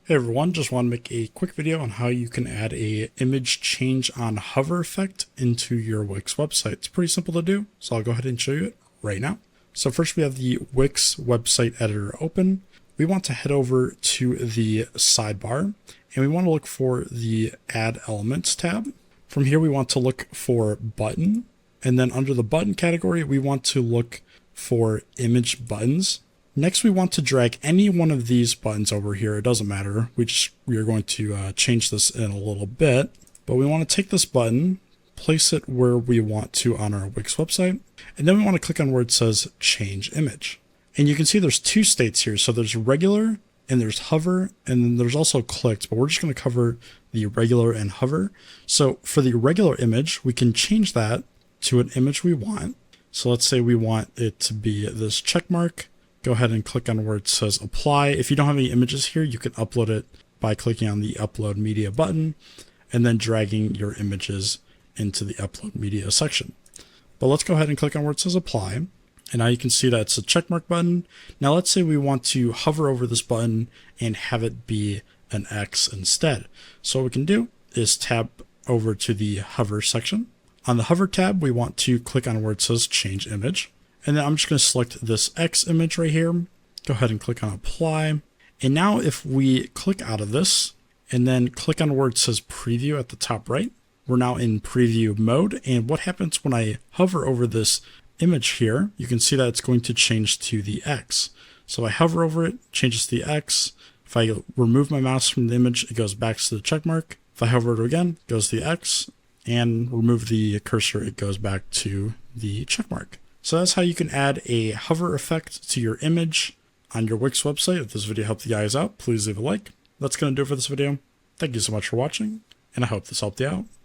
Hey everyone, just want to make a quick video on how you can add a image change on hover effect into your Wix website. It's pretty simple to do, so I'll go ahead and show you it right now. So first we have the Wix website editor open. We want to head over to the sidebar and we want to look for the add elements tab. From here we want to look for button, and then under the button category we want to look for image buttons. Next, we want to drag any one of these buttons over here. It doesn't matter. We are going to change this in a little bit, but we want to take this button, place it where we want to on our Wix website, and then we want to click on where it says change image. And you can see there's two states here. So there's regular and there's hover, and then there's also clicked, but we're just going to cover the regular and hover. So for the regular image, we can change that to an image we want. So let's say we want it to be this check mark. Go ahead and click on where it says apply. If you don't have any images here, you can upload it by clicking on the upload media button and then dragging your images into the upload media section. But let's go ahead and click on where it says apply. And now you can see that it's a checkmark button. Now let's say we want to hover over this button and have it be an X instead. So what we can do is tab over to the hover section. On the hover tab, we want to click on where it says change image. And then I'm just going to select this X image right here. Go ahead and click on apply. And now if we click out of this and then click on where it says preview at the top right, we're now in preview mode. And what happens when I hover over this image here, you can see that it's going to change to the X. So I hover over it, changes to the X. If I remove my mouse from the image, it goes back to the check mark. If I hover it again, it goes to the X, and remove the cursor, it goes back to the check mark. So that's how you can add a hover effect to your image on your Wix website. If this video helped you guys out, please leave a like. That's going to do it for this video. Thank you so much for watching, and I hope this helped you out.